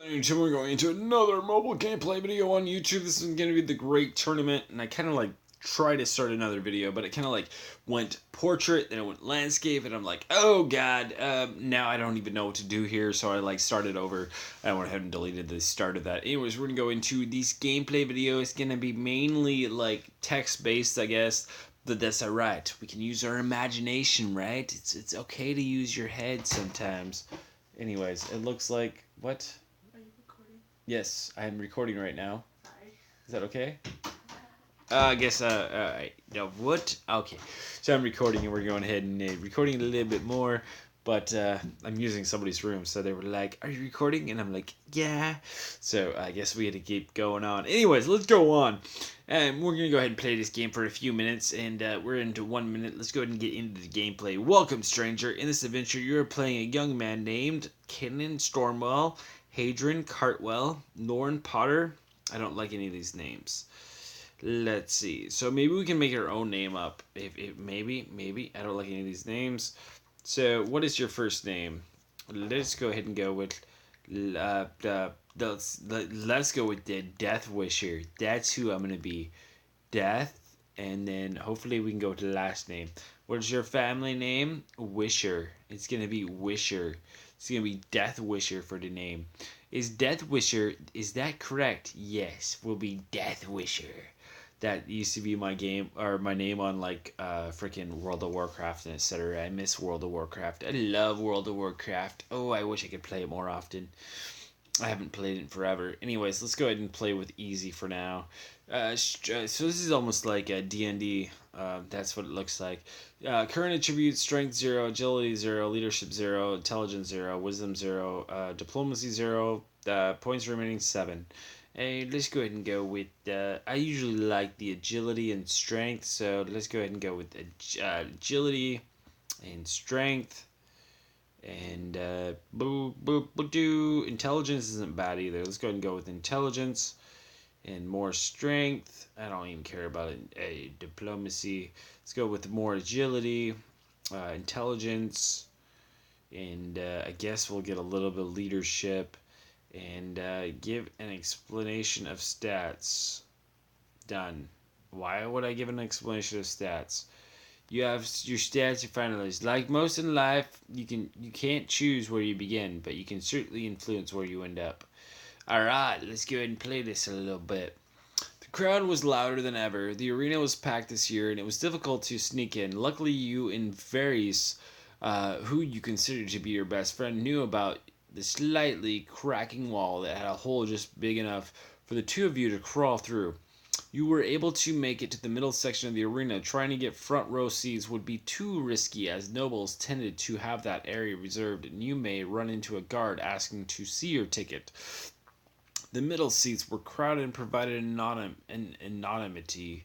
YouTube, we're going into another mobile gameplay video on YouTube. This is going to be the Great Tournament, and I kind of tried to start another video, but it kind of went portrait, then it went landscape, and I'm like, oh god, now I don't even know what to do here, so I started over. I went ahead and deleted the start of that. Anyways, we're going to go into these gameplay videos. It's going to be mainly text-based, I guess. But that's alright. We can use our imagination, right? It's okay to use your head sometimes. Anyways, it looks like what? Yes, I'm recording right now. Sorry. Is that okay? I guess, no, what? Okay. So I'm recording and we're going ahead and recording a little bit more, but I'm using somebody's room, so they were like, are you recording? And I'm like, yeah. So I guess we had to keep going on. Anyways, let's go on. And we're going to go ahead and play this game for a few minutes, and we're into 1 minute. Let's go ahead and get into the gameplay. Welcome, stranger. In this adventure, you're playing a young man named Kenan Stormwell, Hadrian Cartwell, Lauren Potter. I don't like any of these names. Let's see. So maybe we can make our own name up. Maybe. I don't like any of these names. So what is your first name? Let's go ahead and go with let's go with the Death Wisher. That's who I'm gonna be. Death, and then hopefully we can go to the last name. What is your family name? Wisher. It's gonna be Wisher. It's gonna be Death Wisher for the name. Is Death Wisher, is that correct? Yes, will be Death Wisher. That used to be my game or my name on freaking World of Warcraft and etc. I miss World of Warcraft. I love World of Warcraft. Oh, I wish I could play it more often. I haven't played it in forever. Anyways, let's go ahead and play with easy for now. So this is almost like a D&D. That's what it looks like. Current attributes: strength 0, agility 0, leadership 0, intelligence 0, wisdom 0, diplomacy 0, points remaining 7. And let's go ahead and go with, I usually like the agility and strength, so let's go ahead and go with agility and strength. And intelligence isn't bad either. Let's go ahead and go with intelligence and more strength. I don't even care about diplomacy. Let's go with more agility, intelligence, and I guess we'll get a little bit of leadership and give an explanation of stats. Done. Why would I give an explanation of stats? You have your stats, your finalists. Like most in life, you can't choose where you begin, but you can certainly influence where you end up. Alright, let's go ahead and play this a little bit. The crowd was louder than ever. The arena was packed this year, and it was difficult to sneak in. Luckily, you and Varys, who you considered to be your best friend, knew about the slightly cracking wall that had a hole just big enough for the two of you to crawl through. You were able to make it to the middle section of the arena. Trying to get front row seats would be too risky, as nobles tended to have that area reserved, and you may run into a guard asking to see your ticket. The middle seats were crowded and provided anonymity.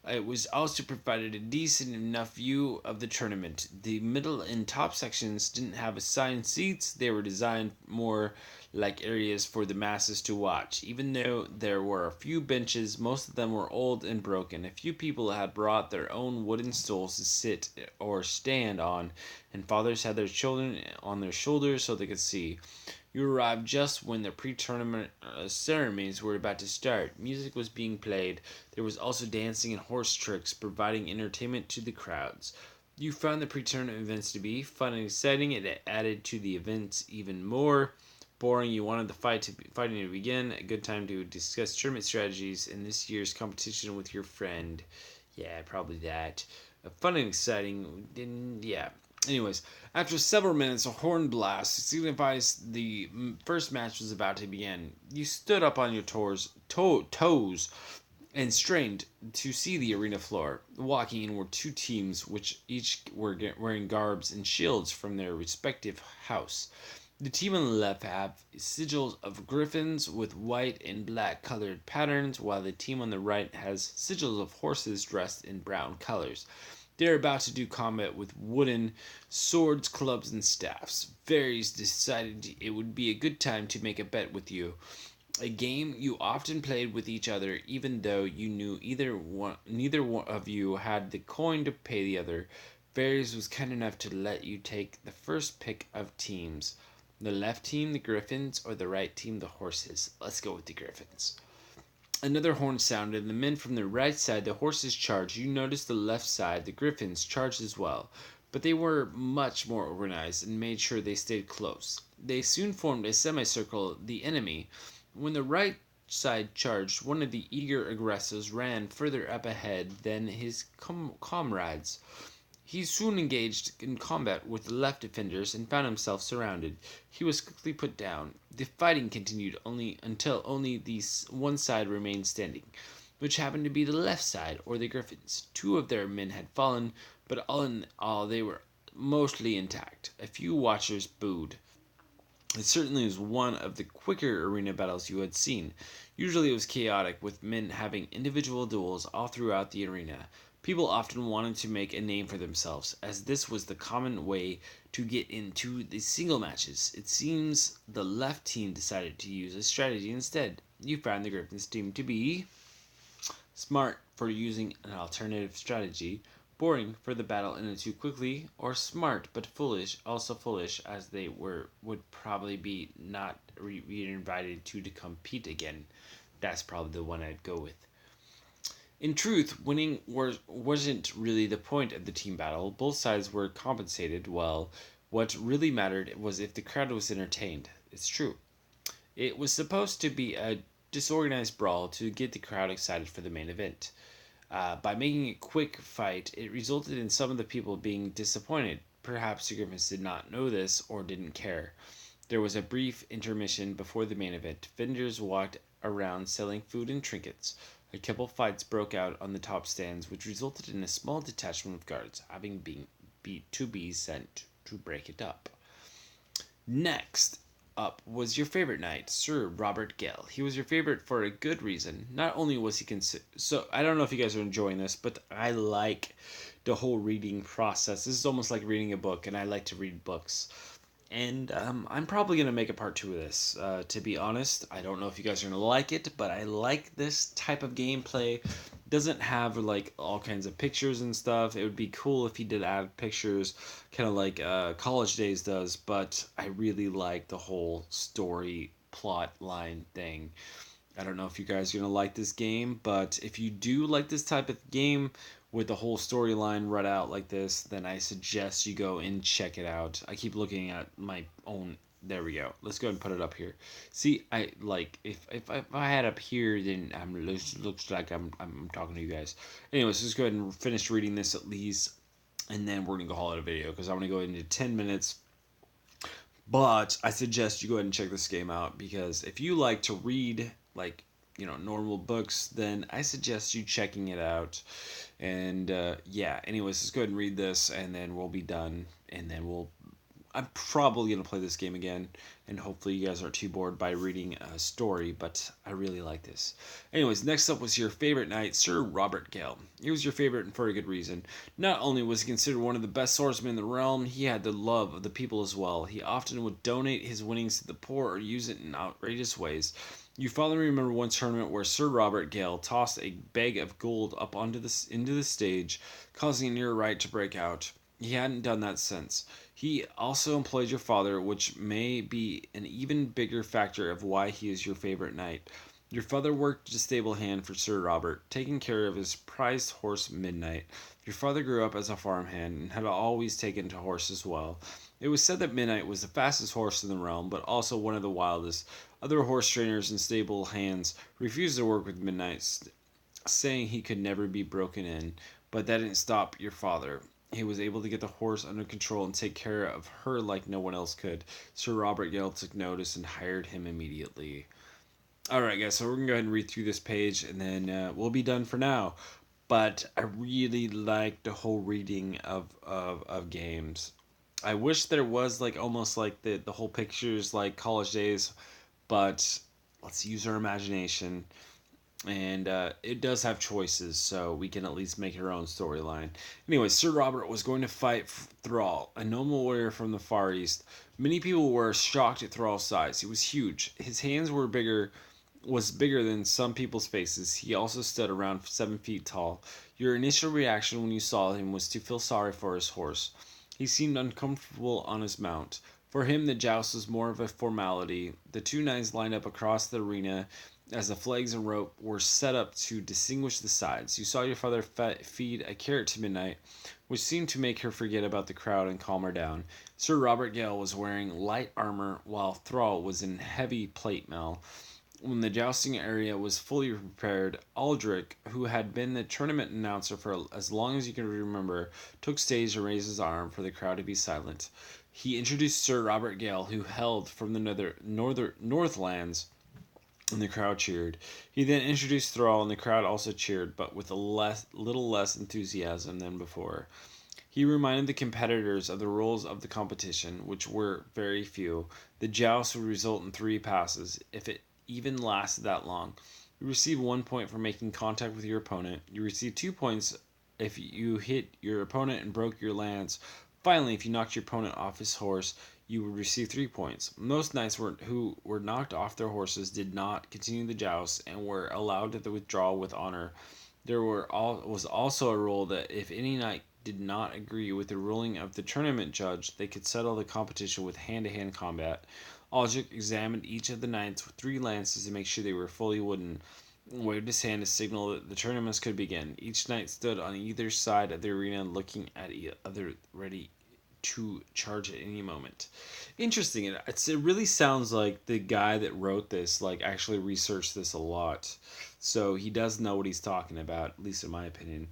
It was also provided a decent enough view of the tournament. The middle and top sections didn't have assigned seats. They were designed more like areas for the masses to watch. Even though there were a few benches, most of them were old and broken. A few people had brought their own wooden stools to sit or stand on, and fathers had their children on their shoulders so they could see. You arrived just when the pre-tournament ceremonies were about to start. Music was being played. There was also dancing and horse tricks, providing entertainment to the crowds. You found the pre-tournament events to be fun and exciting. It added to the events even more. Boring, you wanted the fighting to begin. A good time to discuss tournament strategies in this year's competition with your friend. Yeah, probably that. Fun and exciting. Yeah. Anyways, after several minutes, a horn blast signifies the first match was about to begin. You stood up on your toes and strained to see the arena floor. Walking in were two teams, which each were wearing garbs and shields from their respective house. The team on the left have sigils of griffins with white and black colored patterns, while the team on the right has sigils of horses dressed in brown colors. They are about to do combat with wooden swords, clubs, and staffs. Varys decided it would be a good time to make a bet with you. A game you often played with each other, even though you knew neither one of you had the coin to pay the other. Varys was kind enough to let you take the first pick of teams. The left team, the Griffins, or the right team, the Horses? Let's go with the Griffins. Another horn sounded, and the men from the right side, the Horses, charged. You noticed the left side, the Griffins, charged as well. But they were much more organized and made sure they stayed close. They soon formed a semicircle, the enemy. When the right side charged, one of the eager aggressors ran further up ahead than his comrades. He soon engaged in combat with the left defenders and found himself surrounded. He was quickly put down. The fighting continued until only the one side remained standing, which happened to be the left side, or the Griffins. Two of their men had fallen, but all in all they were mostly intact. A few watchers booed. It certainly was one of the quicker arena battles you had seen. Usually it was chaotic, with men having individual duels all throughout the arena. People often wanted to make a name for themselves, as this was the common way to get into the single matches. It seems the left team decided to use a strategy instead. You found the Griffins team to be smart for using an alternative strategy, boring for the battle ended too quickly, or smart but foolish, also foolish as they would probably be not be invited to compete again. That's probably the one I'd go with. In truth, winning wasn't really the point of the team battle. Both sides were compensated well. What really mattered was if the crowd was entertained. It's true. It was supposed to be a disorganized brawl to get the crowd excited for the main event. By making a quick fight, it resulted in some of the people being disappointed. Perhaps the Griffins did not know this or didn't care. There was a brief intermission before the main event. Vendors walked around selling food and trinkets. A couple fights broke out on the top stands, which resulted in a small detachment of guards having been sent to break it up. Next up was your favorite knight, Sir Robert Gale. He was your favorite for a good reason. Not only was he so I don't know if you guys are enjoying this, but I like the whole reading process. This is almost like reading a book, and I like to read books. And I'm probably going to make a part 2 of this, to be honest. I don't know if you guys are going to like it, but I like this type of gameplay. It doesn't have, like, all kinds of pictures and stuff. It would be cool if he did add pictures, kind of like College Days does, but I really like the whole story plot line thing. I don't know if you guys are going to like this game, but if you do like this type of game with the whole storyline read out like this, then I suggest you go and check it out. I keep looking at my own. There we go. Let's go ahead and put it up here. See, I like if I had up here, then looks like I'm talking to you guys. Anyways, let's go ahead and finish reading this at least, and then we're gonna go call it a video because I want to go into 10 minutes. But I suggest you go ahead and check this game out because if you like to read like normal books, then I suggest you checking it out. And yeah, anyways, let's go ahead and read this, and then we'll be done, and then I'm probably going to play this game again, and hopefully you guys aren't too bored by reading a story, but I really like this. Anyways, next up was your favorite knight, Sir Robert Gale. He was your favorite and for a good reason. Not only was he considered one of the best swordsmen in the realm, he had the love of the people as well. He often would donate his winnings to the poor or use it in outrageous ways. You probably remember one tournament where Sir Robert Gale tossed a bag of gold up into the stage, causing a near riot to break out. He hadn't done that since. He also employed your father, which may be an even bigger factor of why he is your favorite knight. Your father worked as a stable hand for Sir Robert, taking care of his prized horse Midnight. Your father grew up as a farmhand and had always taken to horses well. It was said that Midnight was the fastest horse in the realm, but also one of the wildest. Other horse trainers and stable hands refused to work with Midnight, saying he could never be broken in, but that didn't stop your father. He was able to get the horse under control and take care of her like no one else could. Sir Robert Gale took notice and hired him immediately. Alright guys, so we're going to go ahead and read through this page, and then we'll be done for now. But I really like the whole reading of games. I wish there was like almost like the whole pictures like College Days, but let's use our imagination. And it does have choices, so we can at least make our own storyline. Anyway, Sir Robert was going to fight Thrall, a noble warrior from the Far East. Many people were shocked at Thrall's size. He was huge. His hands were bigger than some people's faces. He also stood around 7 feet tall. Your initial reaction when you saw him was to feel sorry for his horse. He seemed uncomfortable on his mount. For him, the joust was more of a formality. The two knights lined up across the arena as the flags and rope were set up to distinguish the sides. You saw your father feed a carrot to Midnight, which seemed to make her forget about the crowd and calm her down. Sir Robert Gale was wearing light armor, while Thrall was in heavy plate mail. When the jousting area was fully prepared, Aldrich, who had been the tournament announcer for as long as you can remember, took stage and raised his arm for the crowd to be silent. He introduced Sir Robert Gale, who hailed from the Northlands, and the crowd cheered. He then introduced Thrall, and the crowd also cheered, but with little less enthusiasm than before. He reminded the competitors of the rules of the competition, which were very few. The joust would result in 3 passes, if it even lasted that long. You receive 1 point for making contact with your opponent. You receive 2 points if you hit your opponent and broke your lance. Finally, if you knocked your opponent off his horse, you would receive 3 points. Most knights who were knocked off their horses did not continue the joust and were allowed to withdraw with honor. There was also a rule that if any knight did not agree with the ruling of the tournament judge, they could settle the competition with hand-to-hand combat. Aldrich examined each of the knights with 3 lances to make sure they were fully wooden, and waved his hand to signal that the tournaments could begin. Each knight stood on either side of the arena looking at each other, ready to charge at any moment. Interesting. It really sounds like the guy that wrote this actually researched this a lot. So he does know what he's talking about, at least in my opinion.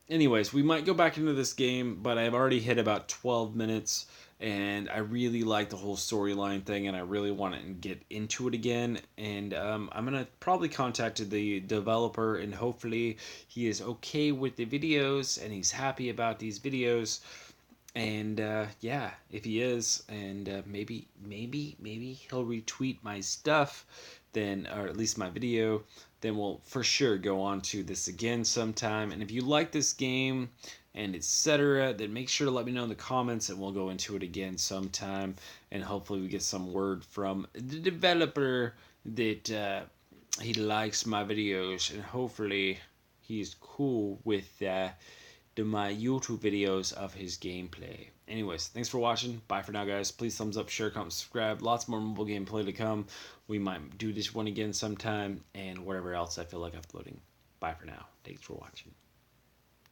Anyways, we might go back into this game, but I've already hit about 12 minutes, and I really like the whole storyline thing, and I really want to get into it again. And I'm going to probably contact the developer, and hopefully he is okay with the videos, and he's happy about these videos. And yeah, if he is, and maybe he'll retweet my stuff, then, or at least my video, then we'll for sure go on to this again sometime. And if you like this game and etc., then make sure to let me know in the comments, and we'll go into it again sometime. And hopefully we get some word from the developer that he likes my videos, and hopefully he's cool with my YouTube videos of his gameplay. Anyways, thanks for watching. Bye for now, guys. Please thumbs up, share, comment, subscribe. Lots more mobile gameplay to come. We might do this one again sometime, and whatever else I feel like uploading. Bye for now. Thanks for watching.